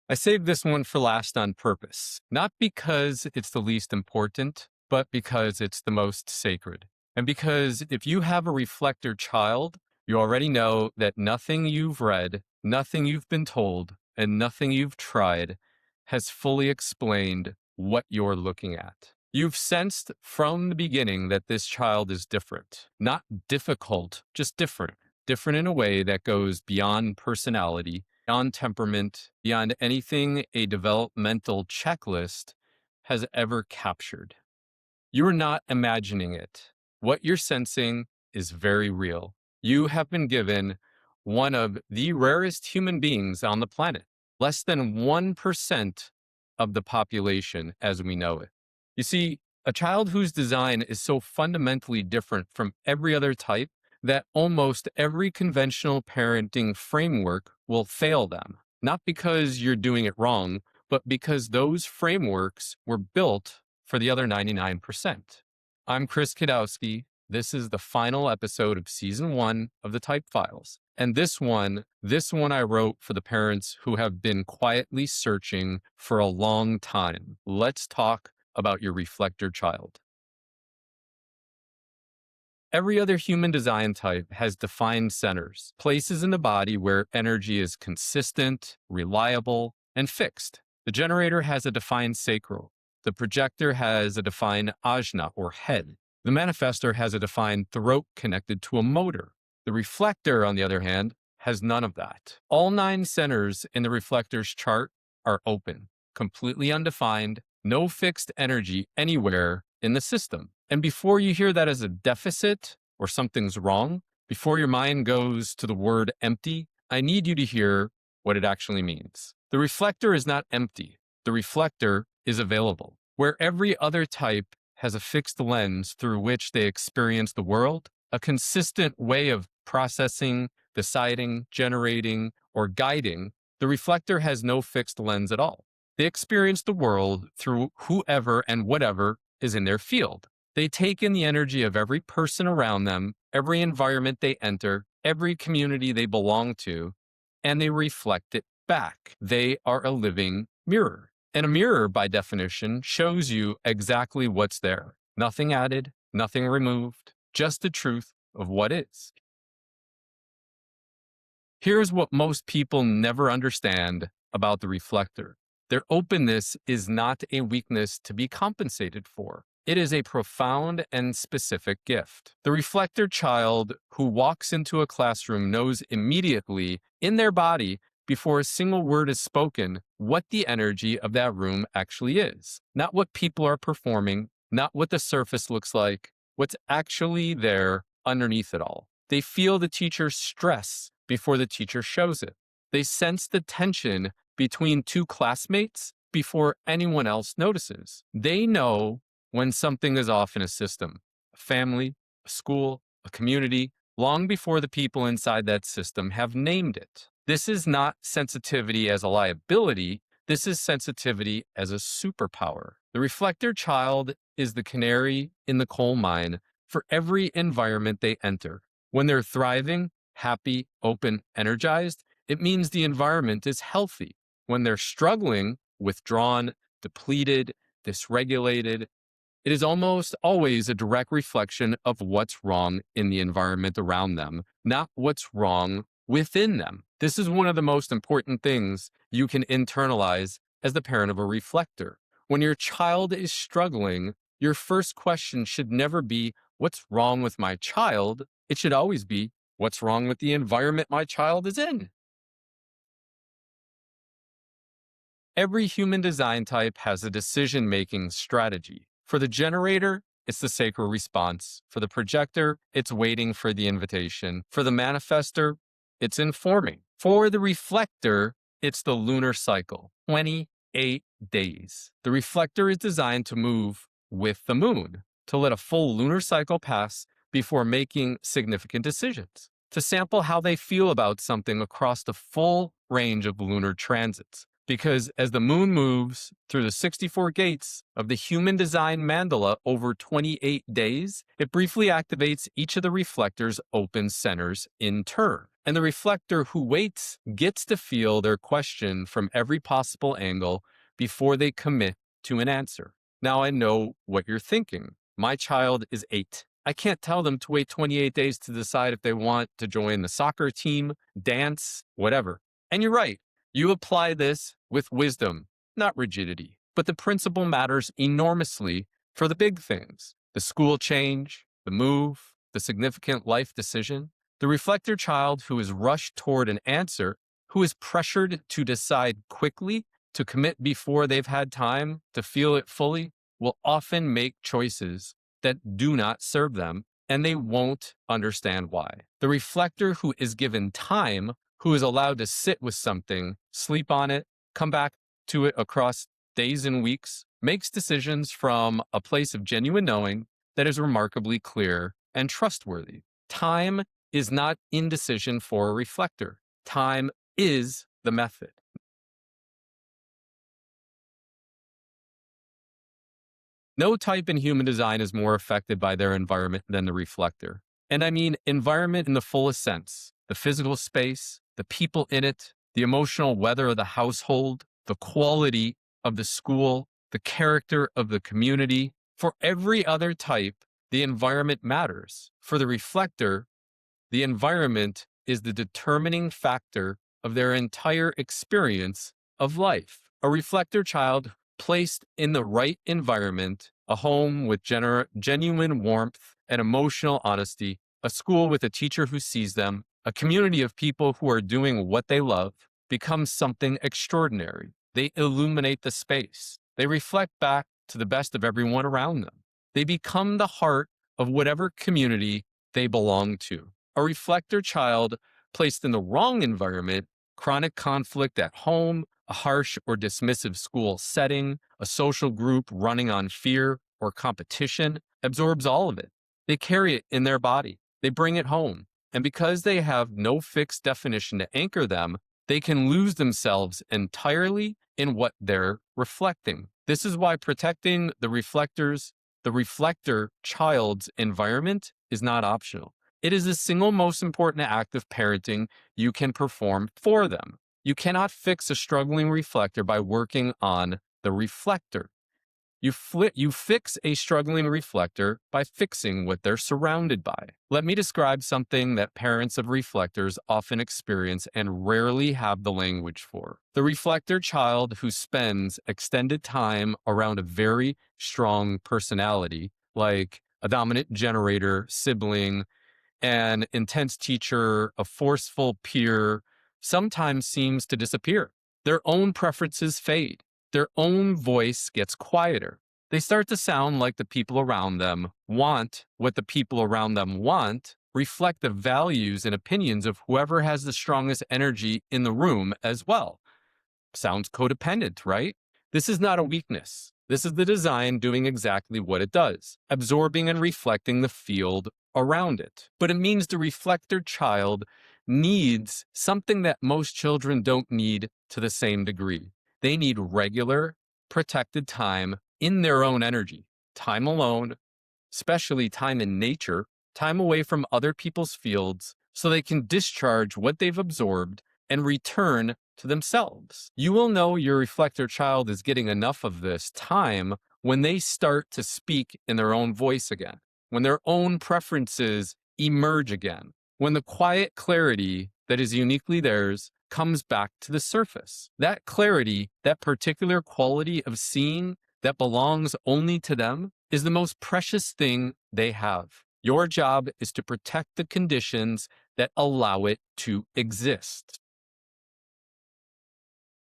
I saved this one for last on purpose, not because it's the least important, but because it's the most sacred. And because if you have a reflector child, you already know that nothing you've read, nothing you've been told, and nothing you've tried has fully explained what you're looking at. You've sensed from the beginning that this child is different, not difficult, just different. Different in a way that goes beyond personality, beyond temperament, beyond anything a developmental checklist has ever captured. You're not imagining it. What you're sensing is very real. You have been given one of the rarest human beings on the planet, less than 1% of the population as we know it. You see, a child whose design is so fundamentally different from every other type that almost every conventional parenting framework will fail them. Not because you're doing it wrong, but because those frameworks were built for the other 99%. I'm Chris Kidowski. This is the final episode of season 1 of the Type Files. And this one I wrote for the parents who have been quietly searching for a long time. Let's talk about your reflector child. Every other human design type has defined centers, places in the body where energy is consistent, reliable, and fixed. The generator has a defined sacral. The projector has a defined ajna or head. The manifestor has a defined throat connected to a motor. The reflector, on the other hand, has none of that. All 9 centers in the reflector's chart are open, completely undefined, no fixed energy anywhere in the system. And before you hear that as a deficit or something's wrong, before your mind goes to the word empty, I need you to hear what it actually means. The reflector is not empty. The reflector is available. Where every other type has a fixed lens through which they experience the world, a consistent way of processing, deciding, generating, or guiding, the reflector has no fixed lens at all. They experience the world through whoever and whatever is in their field. They take in the energy of every person around them, every environment they enter, every community they belong to, and they reflect it back. They are a living mirror. And a mirror, by definition, shows you exactly what's there. Nothing added, nothing removed, just the truth of what is. Here's what most people never understand about the reflector. Their openness is not a weakness to be compensated for. It is a profound and specific gift. The reflector child who walks into a classroom knows immediately in their body, before a single word is spoken, what the energy of that room actually is. Not what people are performing, not what the surface looks like, what's actually there underneath it all. They feel the teacher's stress before the teacher shows it. They sense the tension between 2 classmates before anyone else notices. They know when something is off in a system, a family, a school, a community, long before the people inside that system have named it. This is not sensitivity as a liability. This is sensitivity as a superpower. The reflector child is the canary in the coal mine for every environment they enter. When they're thriving, happy, open, energized, it means the environment is healthy. When they're struggling, withdrawn, depleted, dysregulated, it is almost always a direct reflection of what's wrong in the environment around them, not what's wrong within them. This is one of the most important things you can internalize as the parent of a reflector. When your child is struggling, your first question should never be, what's wrong with my child? It should always be, what's wrong with the environment my child is in? Every human design type has a decision-making strategy. For the generator, it's the sacral response. For the projector, it's waiting for the invitation. For the manifestor, it's informing. For the reflector, it's the lunar cycle, 28 days. The reflector is designed to move with the moon, to let a full lunar cycle pass before making significant decisions, to sample how they feel about something across the full range of lunar transits. Because as the moon moves through the 64 gates of the human design mandala over 28 days, it briefly activates each of the reflector's open centers in turn. And the reflector who waits gets to feel their question from every possible angle before they commit to an answer. Now I know what you're thinking. My child is 8. I can't tell them to wait 28 days to decide if they want to join the soccer team, dance, whatever. And you're right. You apply this with wisdom, not rigidity. But the principle matters enormously for the big things: the school change, the move, the significant life decision. The reflector child who is rushed toward an answer, who is pressured to decide quickly, to commit before they've had time to feel it fully, will often make choices that do not serve them, and they won't understand why. The reflector who is given time, who is allowed to sit with something, sleep on it, come back to it across days and weeks, makes decisions from a place of genuine knowing that is remarkably clear and trustworthy. Time is not indecision for a reflector. Time is the method. No type in human design is more affected by their environment than the reflector. And I mean environment in the fullest sense: the physical space, the people in it, the emotional weather of the household, the quality of the school, the character of the community. For every other type, the environment matters. For the reflector, the environment is the determining factor of their entire experience of life. A reflector child placed in the right environment, a home with genuine warmth and emotional honesty, a school with a teacher who sees them, a community of people who are doing what they love, becomes something extraordinary. They illuminate the space. They reflect back to the best of everyone around them. They become the heart of whatever community they belong to. A reflector child placed in the wrong environment, chronic conflict at home, a harsh or dismissive school setting, a social group running on fear or competition, absorbs all of it. They carry it in their body. They bring it home. And because they have no fixed definition to anchor them, they can lose themselves entirely in what they're reflecting. This is why protecting the reflector child's environment is not optional. It is the single most important act of parenting you can perform for them. You cannot fix a struggling reflector by working on the reflector. You fix a struggling reflector by fixing what they're surrounded by. Let me describe something that parents of reflectors often experience and rarely have the language for. The reflector child who spends extended time around a very strong personality, like a dominant generator, sibling, an intense teacher, a forceful peer, sometimes seems to disappear. Their own preferences fade. Their own voice gets quieter. They start to sound like the people around them, want what the people around them want, reflect the values and opinions of whoever has the strongest energy in the room as well. Sounds codependent, right? This is not a weakness. This is the design doing exactly what it does, absorbing and reflecting the field around it. But it means the reflector child needs something that most children don't need to the same degree. They need regular, protected time in their own energy, time alone, especially time in nature, time away from other people's fields, so they can discharge what they've absorbed and return to themselves. You will know your reflector child is getting enough of this time when they start to speak in their own voice again, when their own preferences emerge again, when the quiet clarity that is uniquely theirs comes back to the surface. That clarity, that particular quality of seeing that belongs only to them, is the most precious thing they have. Your job is to protect the conditions that allow it to exist.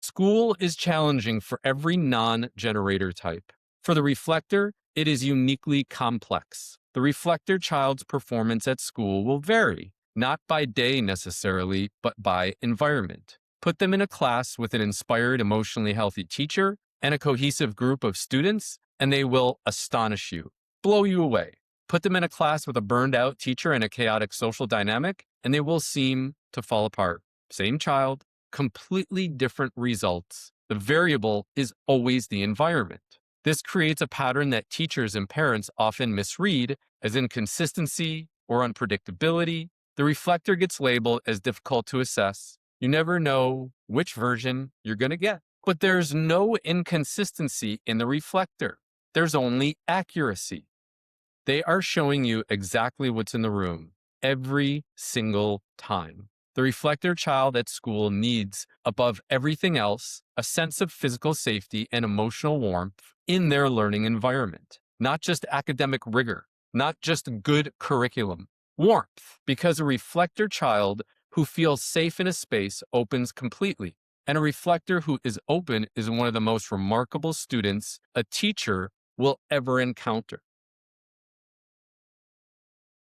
School is challenging for every non-generator type. For the reflector, it is uniquely complex. The reflector child's performance at school will vary, not by day necessarily, but by environment. Put them in a class with an inspired, emotionally healthy teacher and a cohesive group of students, and they will astonish you, blow you away. Put them in a class with a burned out teacher and a chaotic social dynamic, and they will seem to fall apart. Same child, completely different results. The variable is always the environment. This creates a pattern that teachers and parents often misread as inconsistency or unpredictability, The reflector gets labeled as difficult to assess. You never know which version you're going to get. But there's no inconsistency in the reflector. There's only accuracy. They are showing you exactly what's in the room every single time. The reflector child at school needs, above everything else, a sense of physical safety and emotional warmth in their learning environment, not just academic rigor, not just good curriculum. Warmth, because a reflector child who feels safe in a space opens completely. And a reflector who is open is one of the most remarkable students a teacher will ever encounter.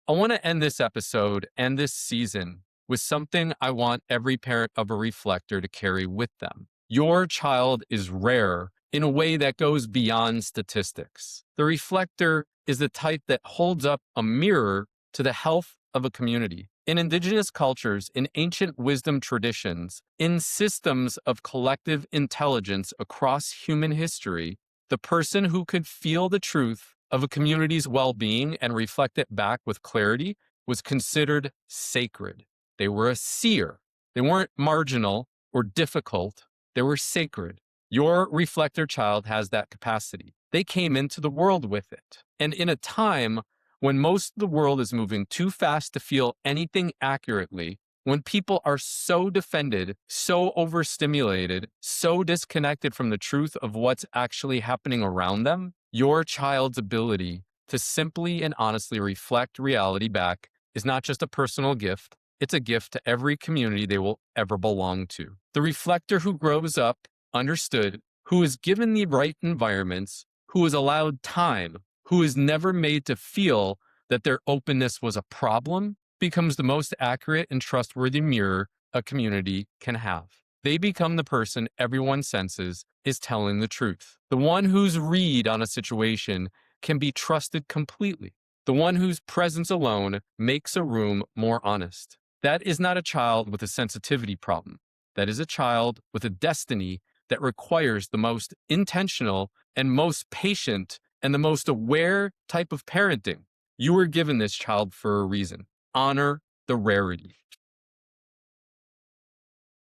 I want to end this episode and this season with something I want every parent of a reflector to carry with them. Your child is rare in a way that goes beyond statistics. The reflector is the type that holds up a mirror to the health of a community. In indigenous cultures, in ancient wisdom traditions, in systems of collective intelligence across human history, the person who could feel the truth of a community's well-being and reflect it back with clarity was considered sacred. They were a seer. They weren't marginal or difficult. They were sacred. Your reflector child has that capacity. They came into the world with it. And in a time when most of the world is moving too fast to feel anything accurately, when people are so defended, so overstimulated, so disconnected from the truth of what's actually happening around them, your child's ability to simply and honestly reflect reality back is not just a personal gift, it's a gift to every community they will ever belong to. The reflector who grows up, understood, who is given the right environments, who is allowed time, who is never made to feel that their openness was a problem, becomes the most accurate and trustworthy mirror a community can have. They become the person everyone senses is telling the truth. The one whose read on a situation can be trusted completely. The one whose presence alone makes a room more honest. That is not a child with a sensitivity problem. That is a child with a destiny that requires the most intentional and most patient and the most aware type of parenting. You were given this child for a reason. Honor the rarity.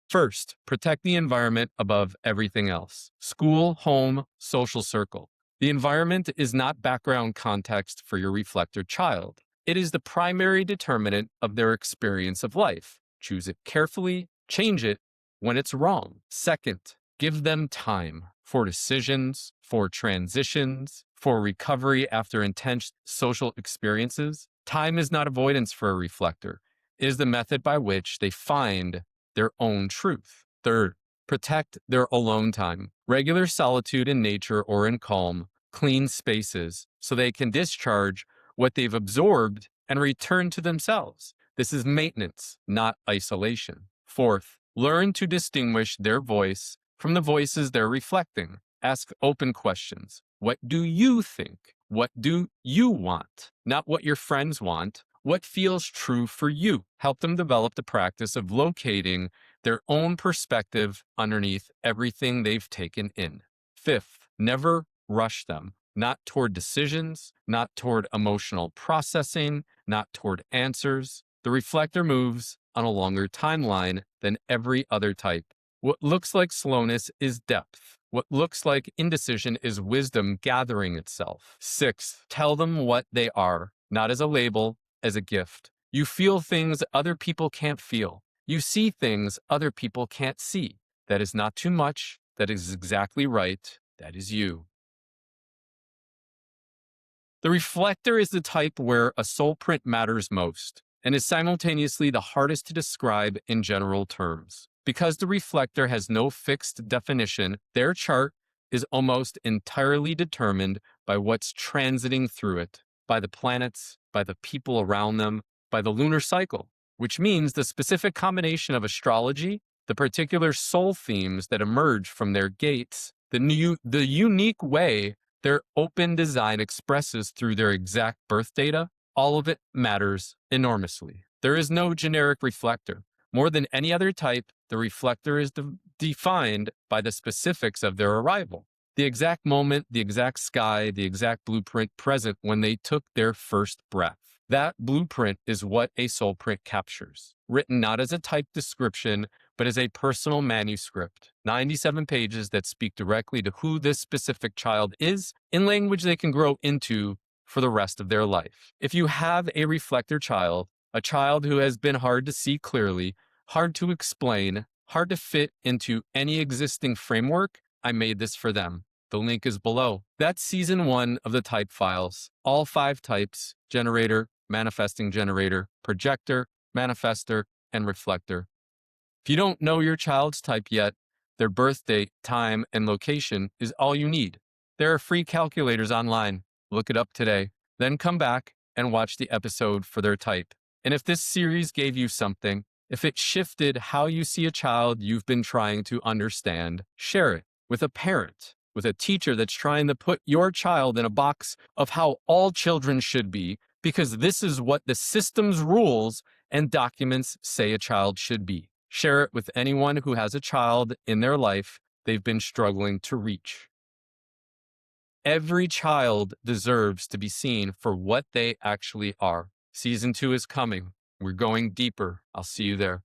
First, protect the environment above everything else. School, home, social circle. The environment is not background context for your reflector child. It is the primary determinant of their experience of life. Choose it carefully, change it when it's wrong. Second, give them time for decisions, for transitions, for recovery after intense social experiences. Time is not avoidance for a reflector. It is the method by which they find their own truth. Third, protect their alone time. Regular solitude in nature or in calm, clean spaces so they can discharge what they've absorbed and return to themselves. This is maintenance, not isolation. Fourth, learn to distinguish their voice from the voices they're reflecting. Ask open questions. What do you think? What do you want? Not what your friends want. What feels true for you? Help them develop the practice of locating their own perspective underneath everything they've taken in. Fifth, never rush them, not toward decisions, not toward emotional processing, not toward answers. The reflector moves on a longer timeline than every other type. What looks like slowness is depth. What looks like indecision is wisdom gathering itself. Sixth, tell them what they are, not as a label, as a gift. You feel things other people can't feel. You see things other people can't see. That is not too much. That is exactly right. That is you. The reflector is the type where a SoulPrint matters most and is simultaneously the hardest to describe in general terms. Because the reflector has no fixed definition, their chart is almost entirely determined by what's transiting through it, by the planets, by the people around them, by the lunar cycle, which means the specific combination of astrology, the particular soul themes that emerge from their gates, the unique way their open design expresses through their exact birth data, all of it matters enormously. There is no generic reflector. More than any other type, the reflector is defined by the specifics of their arrival. The exact moment, the exact sky, the exact blueprint present when they took their first breath. That blueprint is what a SoulPrint captures, written not as a typed description, but as a personal manuscript, 97 pages that speak directly to who this specific child is in language they can grow into for the rest of their life. If you have a reflector child, a child who has been hard to see clearly, hard to explain, hard to fit into any existing framework, I made this for them. The link is below. That's season 1 of the type files. All 5 types: generator, manifesting generator, projector, manifester, and reflector. If you don't know your child's type yet, their birth date, time, and location is all you need. There are free calculators online. Look it up today. Then come back and watch the episode for their type. And if this series gave you something, if it shifted how you see a child you've been trying to understand, share it with a parent, with a teacher that's trying to put your child in a box of how all children should be, because this is what the system's rules and documents say a child should be. Share it with anyone who has a child in their life they've been struggling to reach. Every child deserves to be seen for what they actually are. Season 2 is coming. We're going deeper. I'll see you there.